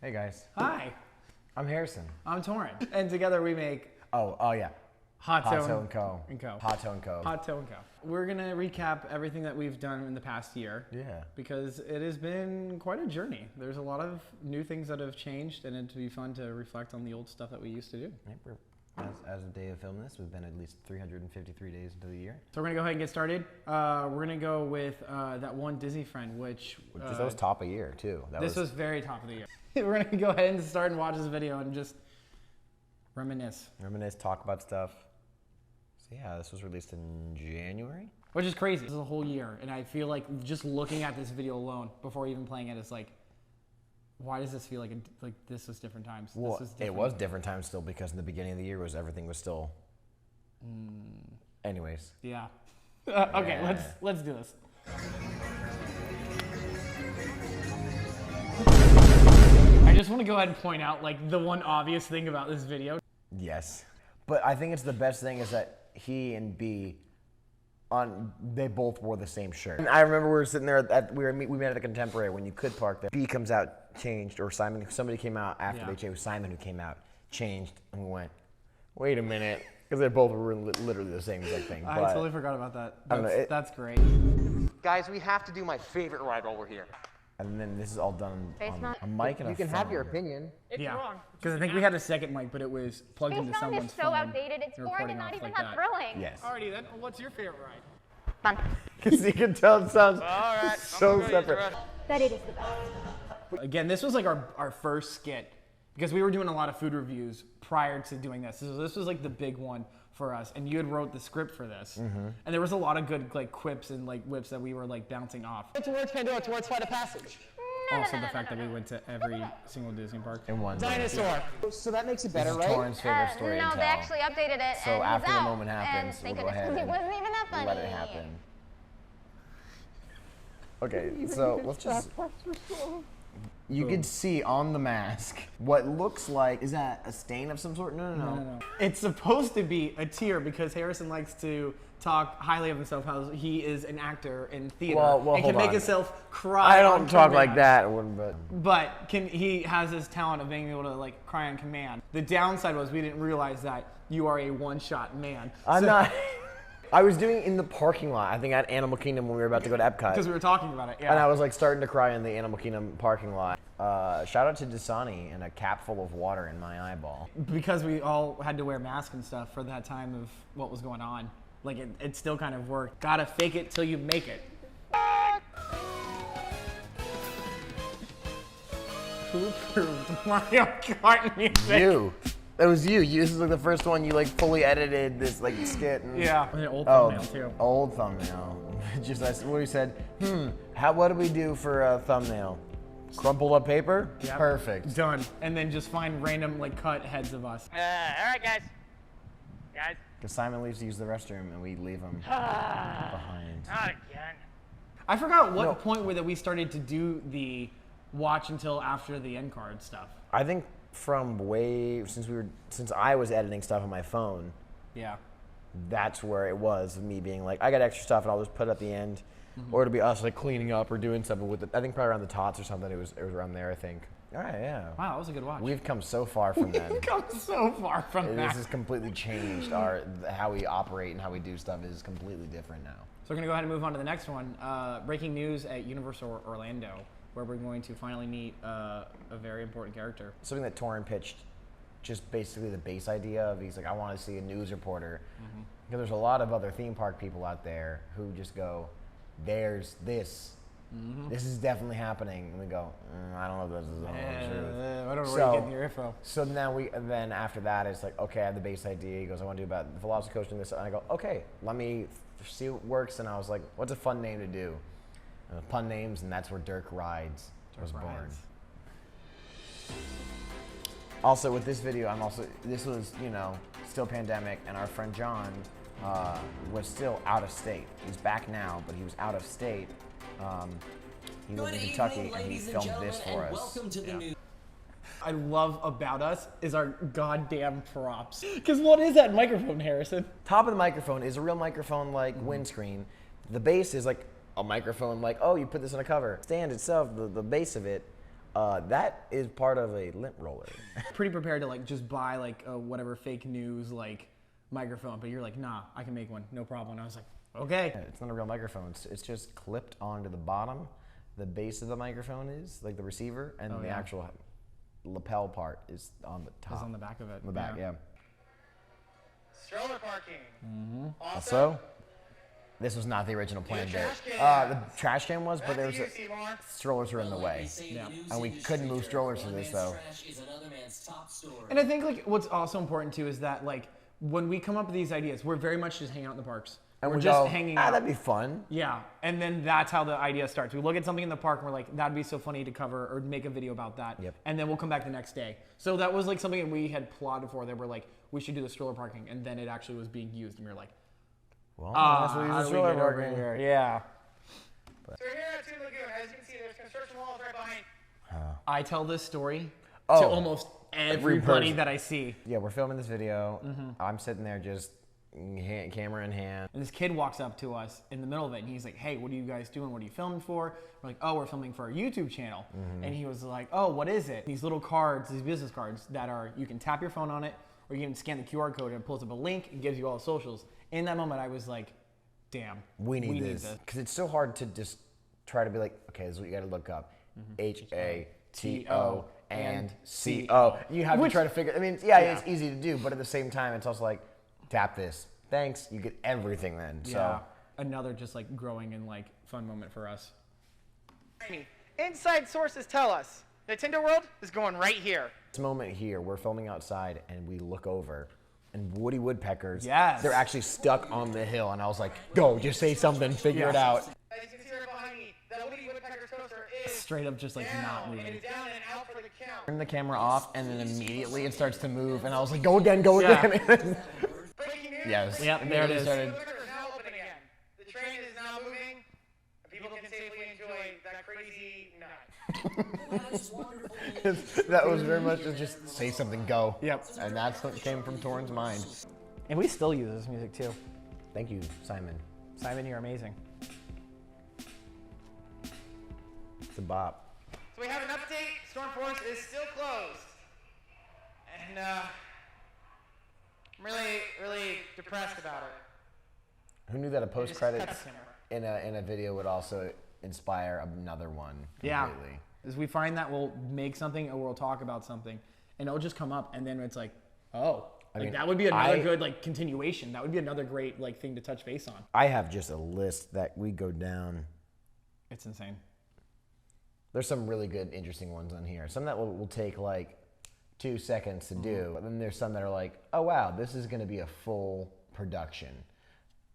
Hey guys. Hi. I'm Harrison. I'm Toren. And together we make Oh yeah. HaTo&Co. HaTo&Co. HaTo&Co. We're going to recap everything that we've done in the past year. Yeah. Because it has been quite a journey. There's a lot of new things that have changed, and it'd be fun to reflect on the old stuff that we used to do. Yep, as of the day of filming this, we've been at least 353 days into the year. So we're going to go ahead and get started. We're going to go with that one Disney friend, which that was top of year, too. This was very top of the year. We're going to go ahead and start and watch this video and just reminisce. Reminisce, talk about stuff. So yeah, this was released in January. Which is crazy. This is a whole year, and I feel like just looking at this video alone before even playing it, it's like, why does this feel like this was different times? Well, it was different times still because in the beginning of the year everything was still. Anyways. Yeah. Okay, Yeah. let's do this. I just want to go ahead and point out like the one obvious thing about this video. Yes, but I think it's the best thing is that he and B. They both wore the same shirt. And I remember we were sitting there we met at the Contemporary when you could park there. B comes out changed, or somebody came out after they changed. Simon who came out changed, and we went, wait a minute, because they both were literally the same exact thing. I totally forgot about that. That's great. Guys, we have to do my favorite ride while we're here. And then this is all done on a mic and a phone. You can have your opinion. It's wrong. Because I think we had a second mic, but it was plugged into someone's phone. Space Mountain is so outdated, it's boring and not even that thrilling. Yes. Alrighty then, what's your favorite ride? Fun. Because you can tell it sounds so separate. But it is the best. Again, this was like our first skit because we were doing a lot of food reviews prior to doing this. So this was like the big one for us, and you had wrote the script for this, and there was a lot of good like quips and like whips that we were like bouncing off. Towards Pandora, towards Flight of Passage. Also, the fact that we went to every single Disney park. In one Dinosaur. So that makes it better, This is right? Toren's favorite story No, to they tell. actually updated it. So and after he's the out. moment happens, and we'll go ahead it and wasn't even that funny. let it happen. Okay, so let's just. You can see on the mask what looks like, is that a stain of some sort? No. It's supposed to be a tear because Harrison likes to talk highly of himself, how he is an actor in theater Well, and can hold make on. himself cry. I don't on talk command. like that, but. But he has this talent of being able to like cry on command. The downside was we didn't realize that you are a one-shot man. I'm not. I was doing it in the parking lot, I think at Animal Kingdom when we were about to go to Epcot. Because we were talking about it, yeah. And I was like starting to cry in the Animal Kingdom parking lot. Shout out to Dasani and a cap full of water in my eyeball. Because we all had to wear masks and stuff for that time of what was going on. Like it still kind of worked. Gotta fake it till you make it. Who approved Mario Kart music? You. That was you. This is like the first one you like fully edited this like skit. And, Yeah, an old thumbnail too. Old thumbnail. Just that's what he said. What do we do for a thumbnail? Crumpled up paper? Yep. Perfect. Done. And then just find random like cut heads of us. All right, guys. Because Simon leaves to use the restroom and we leave him behind. Not again. I forgot what point where that we started to do the watch until after the end card stuff. I think from since I was editing stuff on my phone, Yeah. that's where it was, me being like, I got extra stuff and I'll just put it at the end. Or it'll be us like cleaning up or doing something with it. I think probably around the tots or something. It was around there, I think. All right, yeah. Wow, that was a good watch. We've come so far from then. We've come so far from This that. has completely changed. How we operate and how we do stuff is completely different now. So we're gonna go ahead and move on to the next one. Breaking news at Universal Orlando, where we're going to finally meet a very important character. Something that Toren pitched, just basically the base idea of, he's like, I want to see a news reporter. Because there's a lot of other theme park people out there who just go, there's this. This is definitely happening. And we go, I don't know if this is all true. I don't know where you're getting your info. So then after that, it's like, okay, I have the base idea. He goes, I want to do about the Velocicoaster doing this. And I go, okay, let me see what works. And I was like, what's a fun name to do? Pun names, and that's where Dirk Rides was born. Also, with this video, this was, still pandemic, and our friend John was still out of state. He's back now, but he was out of state. He lived in Kentucky, and he filmed this for us. Welcome to the new. I love about us is our goddamn props. Because what is that microphone, Harrison? Top of the microphone is a real microphone like windscreen. The base is like a microphone like, oh, you put this on a cover. Stand itself, the base of it, That is part of a lint roller. Pretty prepared to like just buy like a whatever fake news like microphone, but you're like, nah, I can make one, no problem. And I was like, okay. Yeah, it's not a real microphone. It's just clipped onto the bottom. The base of the microphone is like the receiver, and the actual lapel part is on the top. Is on the back of it. On the back, yeah. Stroller parking. Also, this was not the original plan bit. The trash can was, but there was strollers were in the way. Yeah. And we couldn't move strollers for this though. And I think like what's also important too is that like when we come up with these ideas, we're very much just hanging out in the parks. And we're we just go, hanging out. that'd be fun. Yeah, and then that's how the idea starts. We look at something in the park and we're like, that'd be so funny to cover or make a video about that. Yep. And then we'll come back the next day. So that was like something that we had plotted for that we're like, we should do the stroller parking, and then it actually was being used, and we were like, Well, how that's what do the we stroller get over parking. here? Yeah. So we're here at Toon Lagoon. As you can see, there's construction walls right behind. I tell this story Oh, to almost everybody person. that I see. Yeah, we're filming this video. I'm sitting there just camera in hand. And this kid walks up to us in the middle of it, and he's like, hey, what are you guys doing? What are you filming for? We're like, oh, we're filming for our YouTube channel. And he was like, oh, what is it? These little cards, these business cards that are, you can tap your phone on it, or you can scan the QR code and it pulls up a link and gives you all the socials. In that moment, I was like, damn, We need this. Because it's so hard to just try to be like, okay, this is what you got to look up. HATO and CO. You have to try to figure, I mean, yeah, it's easy to do, but at the same time, it's also like, tap this. Thanks. You get everything then. Yeah. So Another just like growing and like fun moment for us. Inside sources tell us Nintendo World is going right here. this moment here, we're filming outside and we look over and woody woodpeckers, Yes. they're actually stuck on the hill. And I was like, go, just say something, figure it out. As you can see right behind me, that Woody Woodpecker's coaster is Straight up just like not down, moving. and it's down and out for the count. Turn the camera off and then immediately it starts to move. And I was like, go again, go Yeah. again. Breaking news. Yes. Yep, there it is. The Woodpecker is now open again. The train is now moving, and people can safely enjoy that crazy night. That was very much just say something, go. Yep. And that's what came from Toren's mind. And we still use this music too. Thank you, Simon. Simon, you're amazing. It's a bop. So we have an update. Storm Force is still closed. And I'm really depressed about it. Who knew that a post Just credits cutscene. in a video would also inspire another one Yeah. completely? Is we find that we'll make something or we'll talk about something, and it'll just come up, and then it's like, oh, like mean, that would be another I- good like continuation. That would be another great like thing to touch base on. I have just a list that we go down. It's insane. There's some really good, interesting ones on here. Some that will take like 2 seconds to do. But then there's some that are like, oh wow, this is going to be a full production,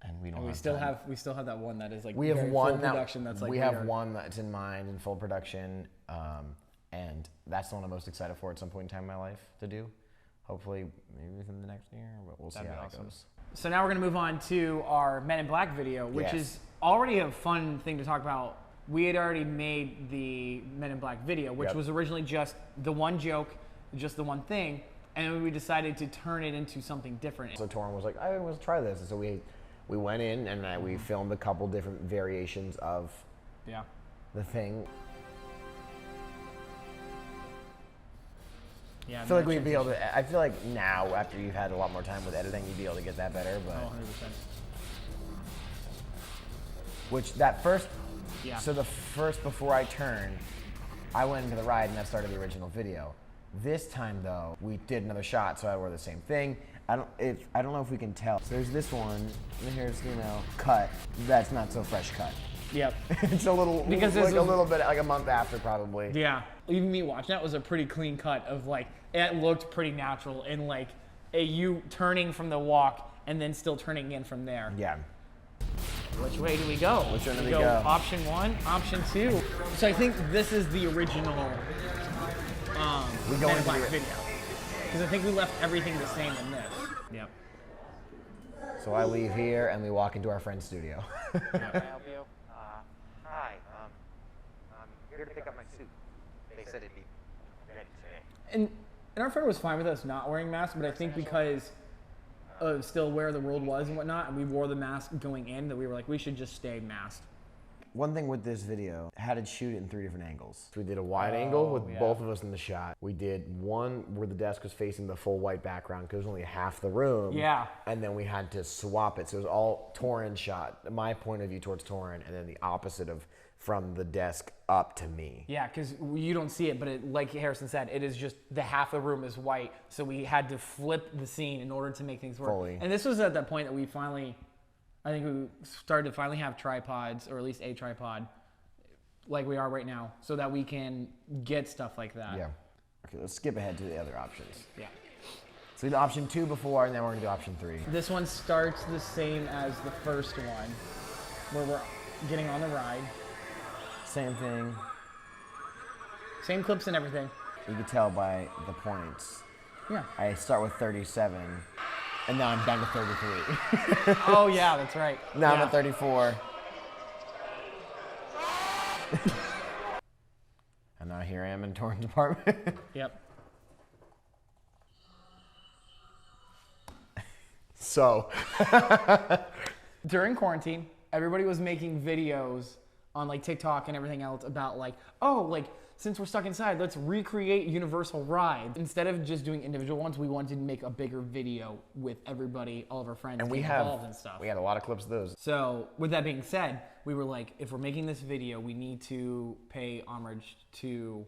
and we don't. And have we still have that one that is like We have very one full production that's like we have weird. one that's in mind in full production, and that's the one I'm most excited for at some point in time in my life to do. Hopefully, maybe within the next year, but we'll see That'd be how awesome. it goes. So now we're gonna move on to our Men in Black video, which Yes. is already a fun thing to talk about. We had already made the Men in Black video, which Yep. was originally just the one joke, just the one thing, and then we decided to turn it into something different. So Toren was like, I want to try this, and so we went in and we filmed a couple different variations of Yeah. the thing. Yeah. I feel like we'd be able to. I feel like now, after you've had a lot more time with editing, you'd be able to get that better. But 100%. which that first, Yeah. so the first before I turned, I went into the ride and that started the original video. This time though, we did another shot, so I wore the same thing. I don't know if we can tell. So there's this one, and here's cut. That's not so fresh cut. Yep. It's a little Because like this a was- little bit like a month after probably. Yeah. Even me watching that was a pretty clean cut of like, it looked pretty natural and like you turning from the walk and then still turning in from there. Yeah. Which way do we go? Which one do we go? go? Option 1, option 2. So I think this is the original We go Men in into Black the- video. Because I think we left everything the same in this. Yep. So I leave here and we walk into our friend's studio. Can I help you? Hi. I'm here to pick up my suit. They said it'd be ready today. And our friend was fine with us not wearing masks, but I think because of still where the world was and whatnot, and we wore the mask going in, that we were like, we should just stay masked. One thing with this video, had to shoot it in 3 different angles. So we did a wide angle with both of us in the shot. We did one where the desk was facing the full white background because it was only half the room. Yeah. And then we had to swap it. So it was all Toren shot, my point of view towards Toren, and then the opposite of from the desk up to me. Yeah, because you don't see it, but like Harrison said, it is just the half the room is white. So we had to flip the scene in order to make things work. Fully. And this was at that point that we finally, I think we started to finally have tripods, or at least a tripod, like we are right now, so that we can get stuff like that. Yeah. Okay, let's skip ahead to the other options. Yeah. So we did option 2 before, and then we're gonna do option 3. This one starts the same as the first one, where we're getting on the ride. Same thing. Same clips and everything. You can tell by the points. Yeah. I start with 37, and now I'm down to 33. Oh yeah, that's right. Now I'm Yeah. at 34. And now here I am in Toren's apartment. Yep. So. During quarantine, everybody was making videos on like TikTok and everything else about like, oh, like since we're stuck inside, let's recreate Universal rides. Instead of just doing individual ones, we wanted to make a bigger video with everybody, all of our friends, And we getting have, involved and stuff. we had a lot of clips of those. So with that being said, we were like, if we're making this video, we need to pay homage to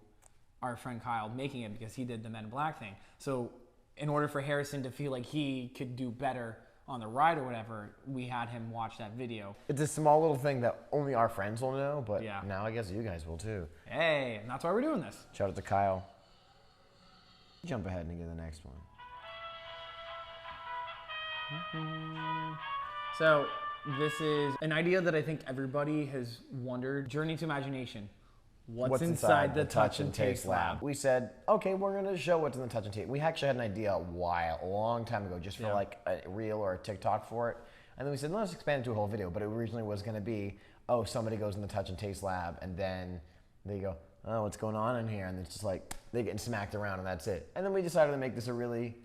our friend Kyle making it because he did the Men in Black thing. So in order for Harrison to feel like he could do better on the ride or whatever, we had him watch that video. It's a small little thing that only our friends will know, but Yeah. now I guess you guys will too. Hey, and that's why we're doing this. Shout out to Kyle. Jump ahead and get the next one. So this is an idea that I think everybody has wondered. Journey to imagination. What's inside the touch and taste lab? We said, okay, we're gonna show what's in the touch and taste. We actually had an idea a long time ago, just for like a reel or a TikTok for it. And then we said, let's expand it to a whole video. But it originally was gonna be, oh, somebody goes in the touch and taste lab, and then they go, oh, what's going on in here? And it's just like, they get smacked around and that's it. And then we decided to make this a really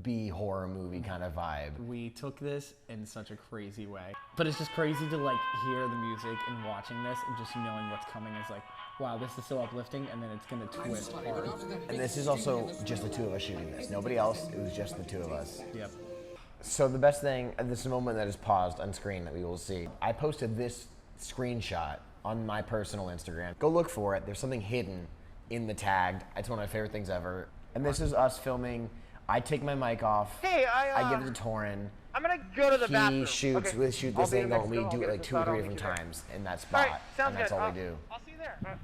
B horror movie kind of vibe. We took this in such a crazy way. But it's just crazy to like hear the music and watching this and just knowing what's coming is like, wow, this is so uplifting, and then it's gonna twist hard. And this is also just the 2 of us shooting this. Nobody else, it was just the 2 of us. Yep. So the best thing, this moment that is paused on screen that we will see, I posted this screenshot on my personal Instagram. Go look for it. There's something hidden in the tagged. It's one of my favorite things ever. And this is us filming. I take my mic off. Hey, I give it to Toren. I'm gonna go to the bathroom. He shoots, Okay. we shoot I'll this be in angle, and we Mexico. do I'll it get like this 2 or out. 3 I'll different meet you there. times in that All spot. right, sounds and that's good. all we do. I'll see you there.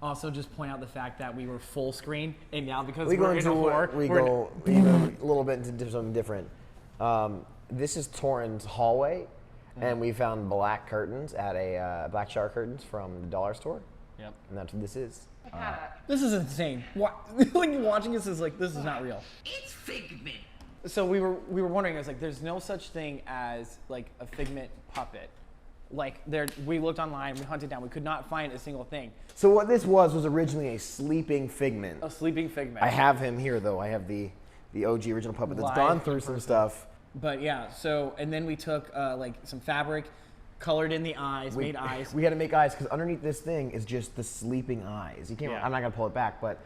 Also, just point out the fact that we were full screen, and now because We go we're in into a horror, we we're go even a little bit into something different. This is Toren's hallway, and we found black curtains at a black shower curtains from the dollar store, Yep. and that's what this is. This is insane. Like watching this is like, this is not real. It's Figment. So we were wondering, I was like, there's no such thing as like a Figment puppet. Like we looked online, we hunted down, we could not find a single thing. So what this was originally a sleeping Figment. A sleeping Figment. I have him here though. I have the OG original puppet that's Live gone in through some person. stuff. But yeah, so, and then we took like some fabric, colored in the eyes, made eyes. We had to make eyes because underneath this thing is just the sleeping eyes. You can't. Yeah. I'm not gonna pull it back, but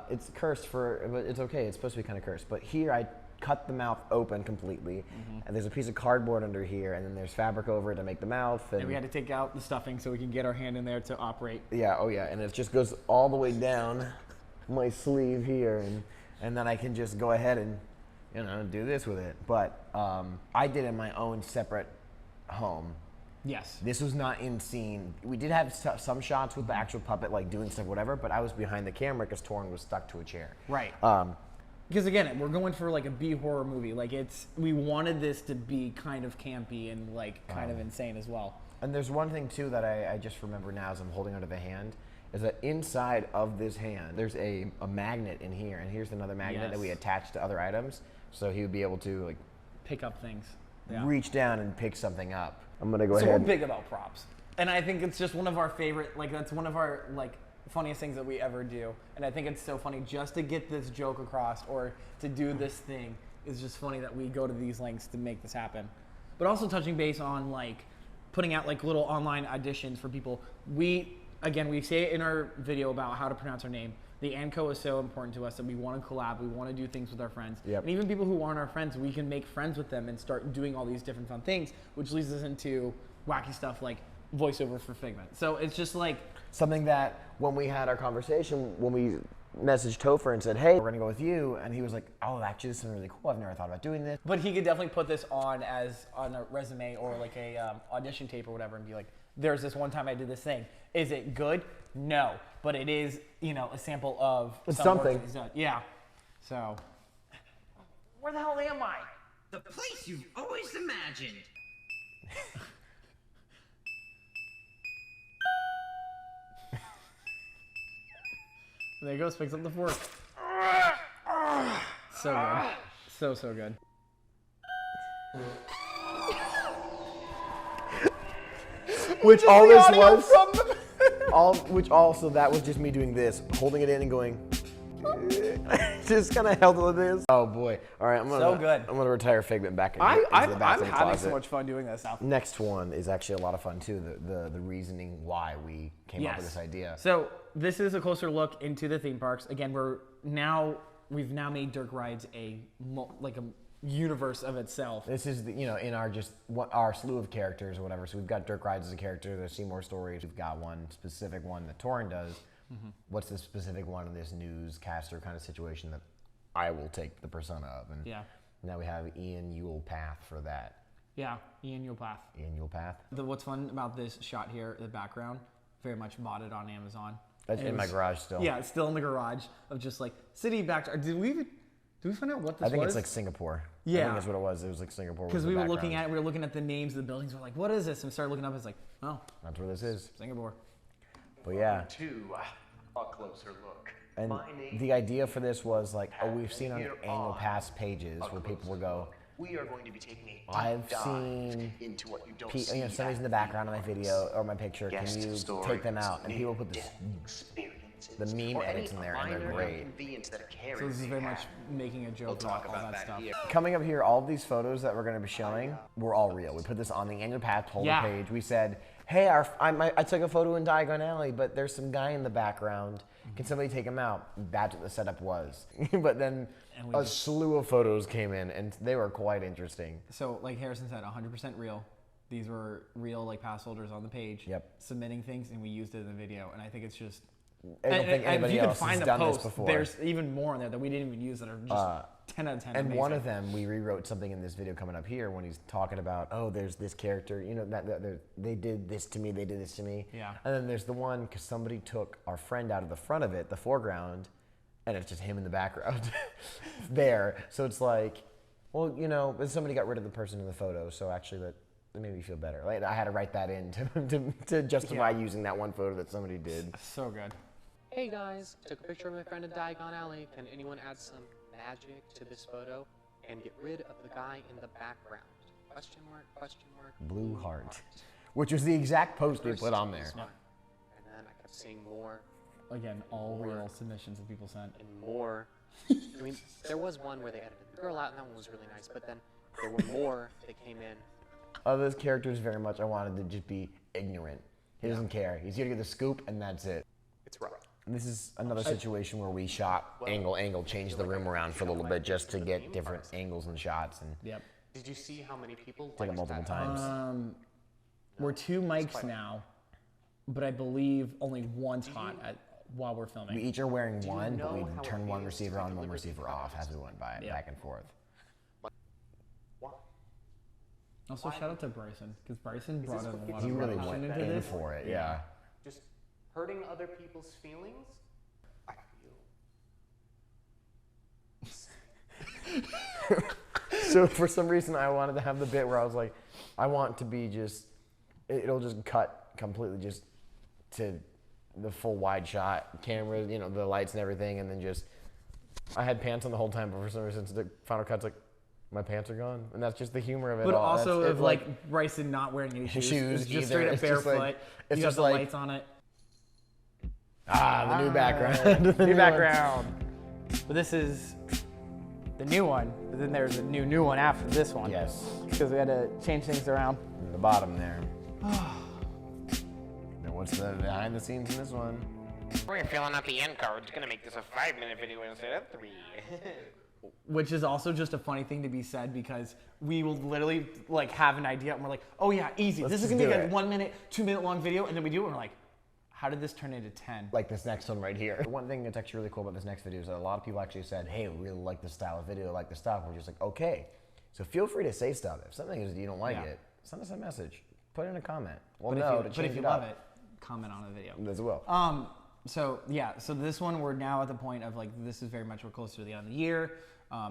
it's cursed but it's okay. It's supposed to be kind of cursed. But here I cut the mouth open completely, and there's a piece of cardboard under here, and then there's fabric over it to make the mouth. And we had to take out the stuffing so we can get our hand in there to operate. Yeah, oh yeah, and it just goes all the way down my sleeve here, and then I can just go ahead and do this with it. But I did it in my own separate home. Yes. This was not in scene. We did have some shots with the actual puppet, like doing stuff, whatever, but I was behind the camera because Toren was stuck to a chair. Right. Because again, we're going for like a B horror movie. Like we wanted this to be kind of campy and like kind of insane as well. And there's one thing too that I just remember now as I'm holding onto the hand, is that inside of this hand, there's a magnet in here, and here's another magnet that we Yes. attach to other items, so he would be able to like Pick up things. Yeah. reach down and pick something up. I'm gonna go So we're ahead. big about props. And I think it's just one of our favorite, like that's one of our like funniest things that we ever do. And I think it's so funny just to get this joke across or to do this thing is just funny that we go to these lengths to make this happen. But also touching base on like putting out like little online auditions for people. We say it in our video about how to pronounce our name. The &Co is so important to us that we want to collab. We want to do things with our friends. Yep. And even people who aren't our friends, we can make friends with them and start doing all these different fun things, which leads us into wacky stuff like voiceover for Figment. So it's just like something that when we had our conversation, when we messaged Topher and said, hey, we're gonna go with you, and he was like, oh, actually this is really cool. I've never thought about doing this. But he could definitely put this on a resume or like a audition tape or whatever and be like, there's this one time I did this thing. Is it good? No. But it is, a sample of It's some work something. that he's done. Yeah. So. Where the hell am I? The place you've always imagined. There he goes, picks up the fork. So good. So good. Which all this was, that was just me doing this, holding it in and going, just kind of held it like this. Oh boy. All right, I'm gonna retire Figment back into the I'm bathroom having closet. so much fun doing this now. Next one is actually a lot of fun too, the reasoning why we came up with this idea. So this is a closer look into the theme parks. Again, we've now made Dirk Rides a universe of itself. This is in our slew of characters or whatever. So we've got Dirk Rides as a character. There's Seymour Stories. We've got one specific one that Toren does. Mm-hmm. What's the specific one in this newscaster kind of situation that I will take the persona of? And now we have Ian Yulepath for that. Yeah, Ian Yulepath. Ian Yulepath. What's fun about this shot here, the background, very much modded on Amazon. That's in my garage still. Yeah, it's still in the garage of just like city backdrop. Did we find out what this was? I think it's like Singapore. Yeah. I think that's what it was. It was like Singapore. Because we were looking at the names of the buildings. We're like, what is this? And we started looking up. It's like, oh, that's where this is. Singapore. But yeah. To a closer look. And the idea for this was like, we've seen on annual pass pages where people will go, we are going to be taking a I've seen into what you don't somebody's in the background of my video or my picture. Can you take them out? And he will put the meme edits in there, and they're great. So this is very much making a joke about all that stuff. Coming up here, all of these photos that we're going to be showing were all real. We put this on the annual pass holder page. We said, hey, I took a photo in Diagon Alley, but there's some guy in the background. Can somebody take him out? That's what the setup was. But then a slew of photos came in, and they were quite interesting. So like Harrison said, 100% real. These were real pass holders on the page, submitting things, and we used it in the video. And I think it's just, I don't think anybody else has done this before. There's even more in there that we didn't even use that are just 10 out of 10 And amazing. one of them, we rewrote something in this video coming up here when he's talking about, oh, there's this character, they did this to me, they did this to me. Yeah. And then there's the one, because somebody took our friend out of the front of it, the foreground, and it's just him in the background there. So it's like, well, but somebody got rid of the person in the photo, so actually that made me feel better. Like I had to write that in to justify using that one photo that somebody did. So good. Hey guys, took a picture of my friend in Diagon Alley. Can anyone add some magic to this photo and get rid of the guy in the background? Question mark, question mark. Blue heart. Which was the exact post we put on there. And then I kept seeing more. Again, all real submissions that people sent. And more. I mean, there was one where they edited the girl out and that one was really nice, but then there were more that came in. Those characters very much I wanted to just be ignorant. He doesn't care. He's here to get the scoop and that's it. It's rough. And this is another situation where we shot angle, changed the room around for a little bit just to get different angles and shots. And Did you see how many people did it multiple times. We're 2 mics now, but I believe only one's hot while we're filming. We each are wearing one, but we turn one receiver on, one receiver off as we went by, back and forth. Also, shout out to Bryson, because Bryson brought in a lot He of really emotion went into in this. for it, yeah. Just hurting other people's feelings? I feel. So for some reason, I wanted to have the bit where I was like, I want to be just, it'll just cut completely just to the full wide shot camera, the lights and everything, and then just, I had pants on the whole time, but for some reason, the final cut's like, my pants are gone, and that's just the humor of it. But all. also That's of like Bryson not wearing any shoes. shoes It's just either. straight up It's just barefoot. like- You it's got just the like- lights on it. the new background. The New background. But this is the new one. But then there's a new one after this one. Yes, Because we had to change things around. in the bottom there. Now what's the behind the scenes in this one? We're filling out the end cards. Gonna make this a 5-minute video instead of 3. Which is also just a funny thing to be said because we will literally like have an idea and we're like, oh yeah, easy. Let's this is just gonna be do like it. 1 minute, 2 minute long video, and then we do it and we're like, how did this turn into 10? Like this next one right here. One thing that's actually really cool about this next video is that a lot of people actually said, hey, we really like the style of video, like the stuff. We're just like, okay. So feel free to say stuff. If something is you don't like it, send us a message. Put in a comment. We'll know to change but if you it love up. it, comment on the video. As well. So yeah, so this one we're now at the point of like this is very much we're closer to the end of the year.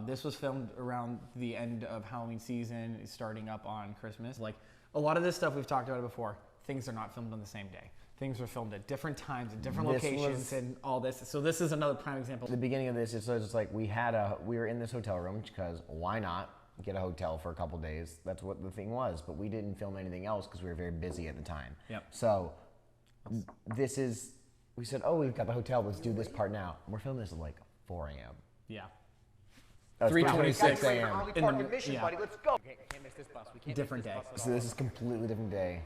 This was filmed around the end of Halloween season, starting up on Christmas. Like a lot of this stuff we've talked about it before. Things are not filmed on the same day. Things were filmed at different times, at different locations, and all this. So this is another prime example. The beginning of this is just like we were in this hotel room because why not get a hotel for a couple days? That's what the thing was. But we didn't film anything else because we were very busy at the time. Yep. So this is. We said, oh, we've got the hotel. Let's do this part now. And we're filming this at like 4 a.m. Yeah. 3:26 a.m. Early In parking the- mission, yeah. buddy. Let's go. Different day. So this is a completely different day.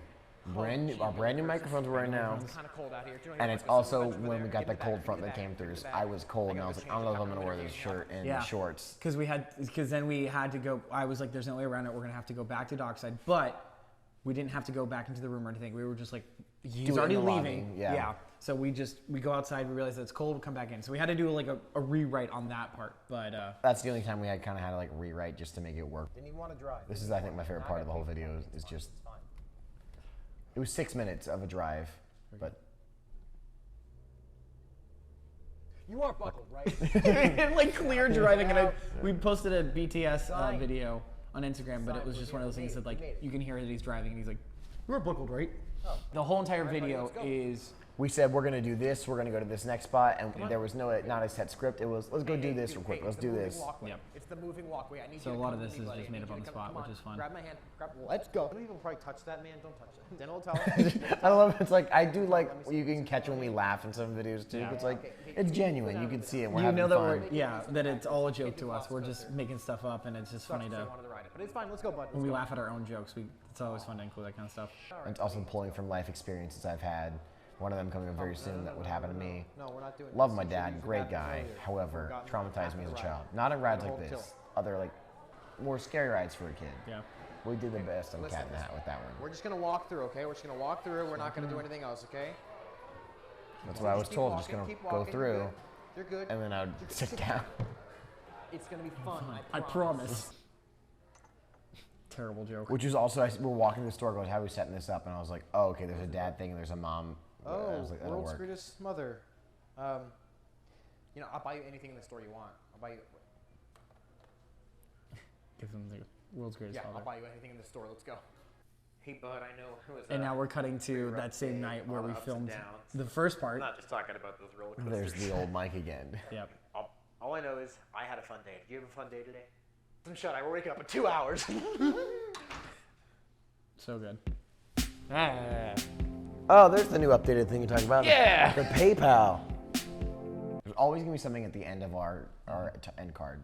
Our brand new microphones we're in now. It's kind of cold out here. And it's also when we got that cold front that came through. I was cold and I was like, I don't know if I'm gonna wear this shirt and shorts. Because then we had to go. I was like, there's no way around it. We're gonna have to go back to dockside, but we didn't have to go back into the room or anything. We were just like, he's Do it in already the lobby, leaving. yeah. So we go outside. We realize that it's cold. We come back in. So we had to do like a rewrite on that part. But That's the only time we kind of had to like rewrite just to make it work. Didn't even want to drive. This is, I think, my favorite part of the whole video is just. It was 6 minutes of a drive, but. You are buckled, right? like clear driving, and we posted a BTS video on Instagram, but it was just one of those things that like you can hear that he's driving, and he's like, "You're buckled, right?" The whole entire video is. We said we're gonna do this. We're gonna go to this next spot, and there was not a set script. It was let's go do this real quick. Let's do this. Yep. It's the moving walkway. I need So you a to lot come of with this me, is buddy. just I made need up you on to the come- spot, come which on. is fun. Grab my hand. Let's go. Don't even probably touch that, man. Don't touch it. Then it'll tell us. I love it. It's like I do like you can catch when we laugh in some videos too. It's like it's genuine. You can see it. We're You having know that fun. that it's all a joke to us. We're just making stuff up, and it's just funny to wanted to ride it, but it's fine. Let's go, bud. when we laugh at our own jokes. It's always fun to include that kind of stuff. And it's also pulling from life experiences I've had. One of them coming up very soon that would happen to me. No, we're not doing Love my dad, great guy. However, traumatized me as a child. Not in rides like this. Other like more scary rides for a kid. Yeah. We did the best on Cat in the Hat with that one. We're just gonna walk through, okay? We're just gonna walk through. We're not gonna do anything else, okay? That's what I was Keep told. walking, Just gonna keep go walking, through, You're good. and then I would sit down. It's gonna be fun. I promise. Terrible joke. Which is also, we're walking to the store, goes, how are we setting this up? And I was like, oh, okay, there's a dad thing and there's a mom. I Oh, was like, that'll world's work. greatest mother. You know, I'll buy you anything in the store you want. I'll buy you. Give them the world's greatest Yeah, father. I'll buy you anything in the store. Let's go. Hey, bud, I know it was. And now we're cutting to that same night where we ups and filmed downs. the first part. I'm not just talking about those roller coasters. There's the old Mike again. Yep. All I know is I had a fun day. Did you have a fun day today? Shut up. We're waking up in 2 hours. So good. Ah. Oh, there's the new updated thing you talked about. Yeah. The PayPal. There's always gonna be something at the end of our end card.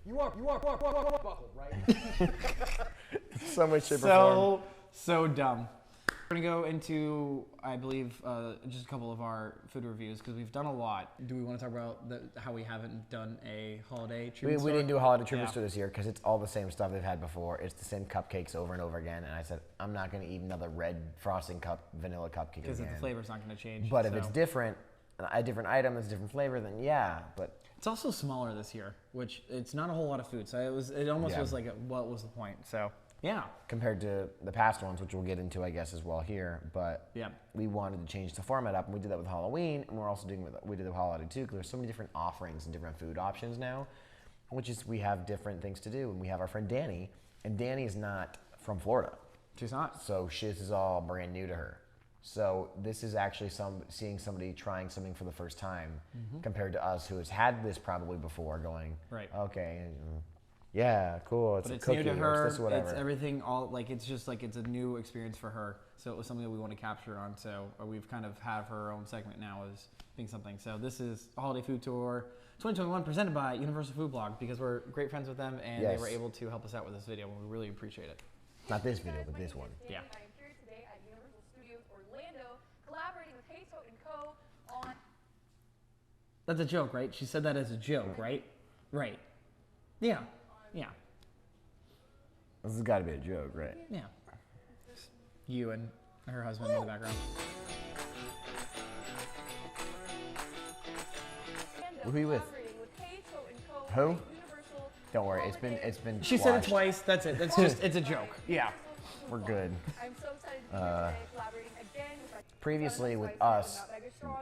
You are buckled, right? So much shape or form. So dumb. We're gonna go into, I believe, just a couple of our food reviews because we've done a lot. Do we want to talk about how we haven't done a holiday tribute We store? didn't do a holiday tribute Yeah. store this year because it's all the same stuff they've had before. It's the same cupcakes over and over again. And I said, I'm not going to eat another red frosting vanilla cupcake Because again. the flavor's not going to change. But if so. it's different, a different item, that's a different flavor, then yeah. But It's also smaller this year, which it's not a whole lot of food. So it almost Yeah. was like, what was the point? So yeah. compared to the past ones, which we'll get into, I guess, as well here. But Yeah. we wanted to change the format up, and we did that with Halloween, and we're also we did it with holiday too, because there's so many different offerings and different food options now, which is we have different things to do, and we have our friend Danny, and Danny is not from Florida, She's not. so this is all brand new to her. So this is actually seeing somebody trying something for the first time, compared to us who has had this probably before, going, Right. okay. Yeah, cool. It's But a it's cookie. new to Or her. it's this, whatever. It's everything. It's just like it's a new experience for her. So it was something that we want to capture on. So we've kind of have her own segment now as being something. So this is a holiday food tour 2021 presented by Universal Food Blog because we're great friends with them and they Yes. were able to help us out with this video and we really appreciate it. Not this video, but this one. Yeah. That's a joke, right? She said that as a joke, right? Right. Yeah. Yeah. This has got to be a joke, right? Yeah. You and her husband in the background. Who are you with? Who? Don't worry, it's been. She said it squashed. twice. That's it. That's just it's a joke. Yeah. We're good. I'm so excited to be here today, collaborating again with our Previously with us,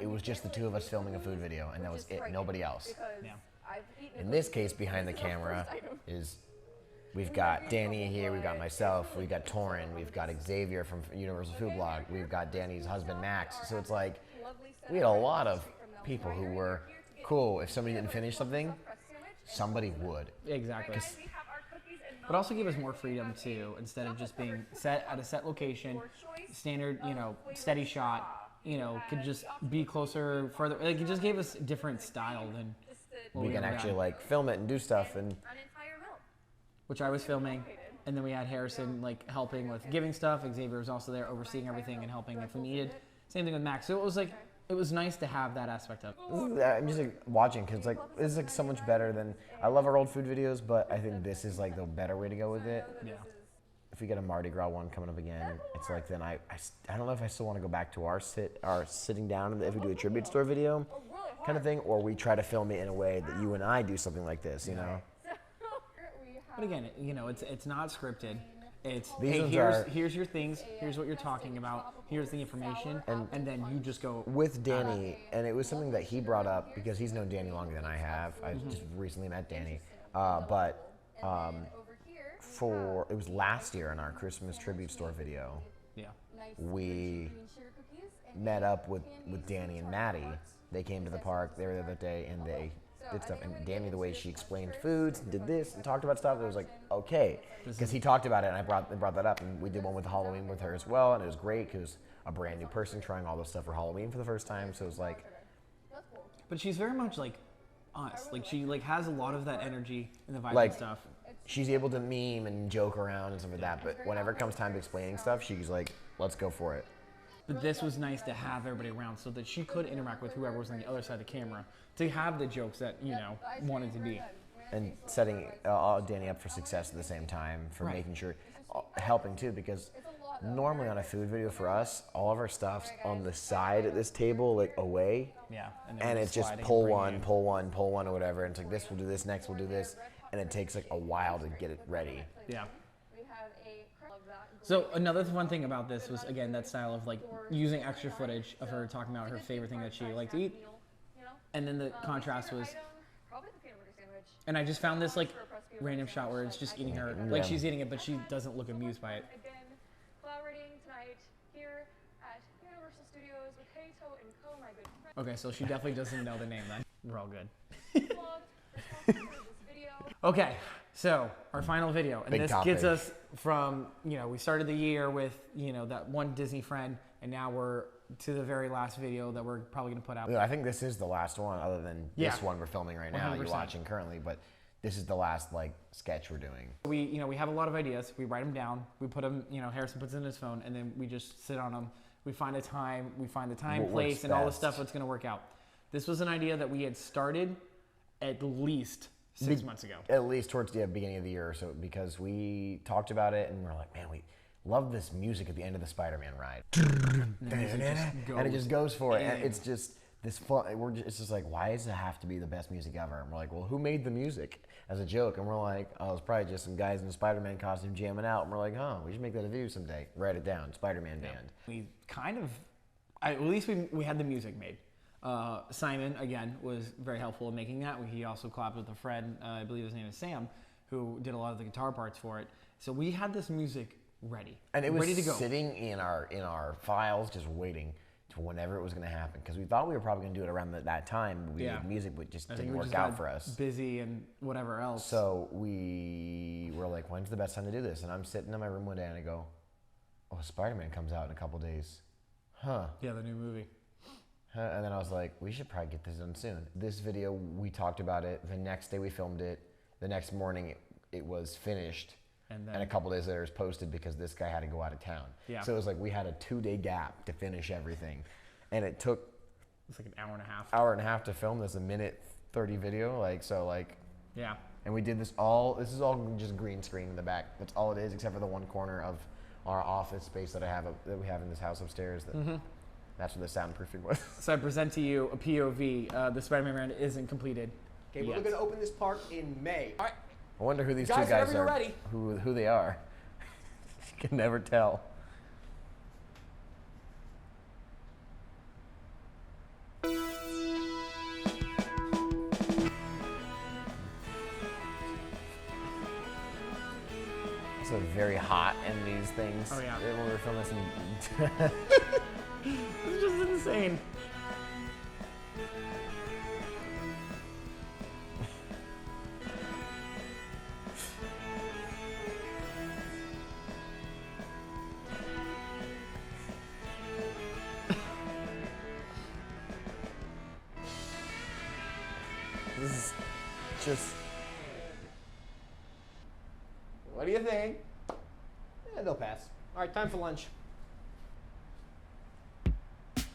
it was just the two of us filming a food video, and that was it. Nobody else. Yeah. In this case, behind the camera is we've got Danny here, we've got myself, we've got Toren, we've got Xavier from Universal Food Blog, we've got Danny's husband Max. So it's like we had a lot of people who were cool. If somebody didn't finish something, somebody would. Exactly. But also give us more freedom too, instead of just being set at a set location, standard, steady shot, could just be closer, further. Like it just gave us different style than what We can ever actually had. like film it and do stuff and Which I was filming, and then we had Harrison like helping with giving stuff. Xavier was also there overseeing everything and helping if we needed. Same thing with Max. So it was nice to have that aspect of it. I'm just like watching because like this is like so much better than I love our old food videos, but I think this is like the better way to go with it. Yeah. If we get a Mardi Gras one coming up again, it's like then I don't know if I still want to go back to our sitting down if we do a tribute store video kind of thing, or we try to film it in a way that you and I do something like this, you know. But again, it's not scripted. It's These hey, ones here's your things. Here's what you're talking about. Here's the information, and then you just go With Danny, and it was something that he brought up because he's known Danny longer than I have. I just recently met Danny, but it was last year in our Christmas tribute store video. Yeah. We met up with Danny and Maddie. They came to the park. They were there that day, and they did stuff. And Danny, the way she explained foods, and did this, and talked about stuff, it was like okay, because he talked about it, and I brought that up, and we did one with Halloween with her as well, and it was great because a brand new person trying all this stuff for Halloween for the first time. So it was like, But she's very much like us. Like she has a lot of that energy and the vibe Like- and stuff. she's able to meme and joke around and stuff like that. But whenever it comes time to explaining stuff, she's like, let's go for it. But this was nice to have everybody around so that she could interact with whoever was on the other side of the camera to have the jokes that wanted to be. And setting Danny up for success at the same time, for Right. making sure, helping too, because normally on a food video for us, all of our stuff's on the side at this table, like away. Yeah. And then it's just sliding and pull bringing one, in. pull one, pull one, or whatever. And it's like this, we'll do this, next we'll do this. And it takes like a while to get it ready. Yeah. So another fun thing about this was again that style of like using extra footage of her talking about her favorite thing that she liked to eat, and then the contrast was, and I just found this like random shot where it's just eating her, like Yeah. she's eating it, but she doesn't look amused by it. Again, collaborating tonight here at Universal Studios with HaTo&Co, my good friend. Okay, so she definitely doesn't know the name then. We're all good. Vlog, responsible for this video. Okay, so our final video, and Big this topic. gets us from we started the year with that one Disney friend, and now we're to the very last video that we're probably gonna put out. I think this is the last one, other than Yeah. this one we're filming right now, you're 100%. watching currently. But this is the last like sketch we're doing. We have a lot of ideas. We write them down. We put them. Harrison puts it in his phone, and then we just sit on them. We find a time. We find the time, What place, works and all the best. stuff that's gonna work out. This was an idea that we had started at least 6 months ago. At least towards the beginning of the year or so, because we talked about it and we're like, man, we love this music at the end of the Spider-Man ride. And it just goes for it. And it's just this fun. It's just like, why does it have to be the best music ever? And we're like, well, who made the music? As a joke. And we're like, oh, it's probably just some guys in a Spider-Man costume jamming out. And we're like, we should make that a video someday. Write it down, Spider-Man band. We kind of, at least we had the music made. Simon, again, was very helpful in making that. He also collabed with a friend, I believe his name is Sam, who did a lot of the guitar parts for it. So we had this music ready. And it was ready to go. sitting in our files, just waiting to whenever it was going to happen. Because we thought we were probably going to do it around that time. We did music, but just I think didn't we work just out got for us. Busy and whatever else. So we were like, when's the best time to do this? And I'm sitting in my room one day and I go, oh, Spider-Man comes out in a couple days. Huh. Yeah, the new movie. And then I was like, we should probably get this done soon. This video, we talked about it. The next day we filmed it. The next morning it was finished. And And a couple days later it was posted because this guy had to go out of town. Yeah. So it was like we had a 2-day gap to finish everything. And it took It's like an hour and a half. Hour and a half to film this, a minute 30 video, Yeah. And we did this is all just green screen in the back. That's all it is, except for the one corner of our office space that we have in this house upstairs. That's where the soundproofing was. So I present to you a POV. The Spider-Man round isn't completed. Okay, we're yet. gonna open this park in May. All right. I wonder who these Guys, two guys whenever you're are. ready. Who they are. You can never tell. It's very hot in these things. Oh, yeah. When we were filming this It's just insane. This is just. What do you think? Yeah, they'll pass. All right, time for lunch.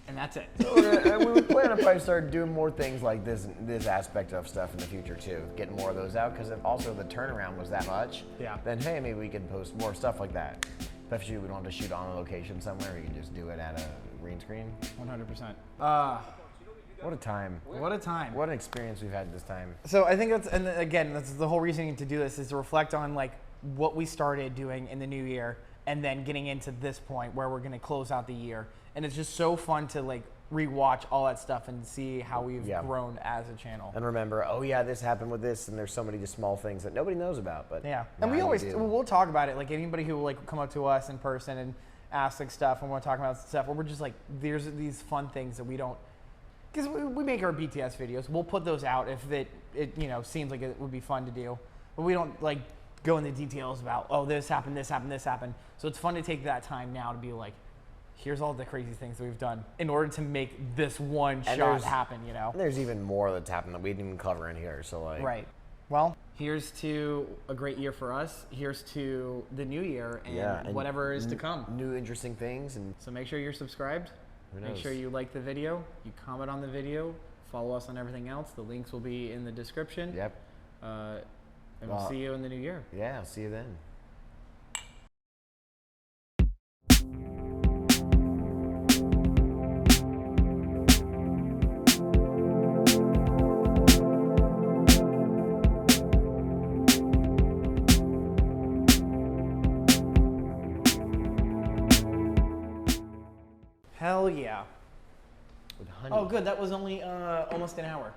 And that's it. And we would plan to probably start doing more things like this aspect of stuff in the future too. Getting more of those out, because if also the turnaround was that much, then hey, maybe we can post more stuff like that. Especially if we don't have to shoot on a location somewhere, we can just do it at a green screen. 100%. What a time. What a time. What an experience we've had this time. So I think that's the whole reasoning to do this, is to reflect on like what we started doing in the new year, and then getting into this point where we're going to close out the year. And it's just so fun to like rewatch all that stuff and see how we've grown as a channel. And remember, oh yeah, this happened with this, and there's so many just small things that nobody knows about. But yeah, and we always we'll talk about it. Like anybody who will like come up to us in person and ask like stuff, and we're talking about stuff where we're just like, there's these fun things that we don't, because we make our BTS videos. We'll put those out if it seems like it would be fun to do, but we don't like go into details about, oh, this happened, this happened, this happened. So it's fun to take that time now to be like, here's all the crazy things that we've done in order to make this one shot happen, And there's even more that's happened that we didn't even cover in here, so like. Right. Well, here's to a great year for us. Here's to the new year and whatever is to come. New interesting things. And so make sure you're subscribed. Who knows? Make sure you like the video. You comment on the video. Follow us on everything else. The links will be in the description. Yep. And we'll see you in the new year. Yeah, I'll see you then. Hell yeah. With honey. Oh, good. That was only almost an hour.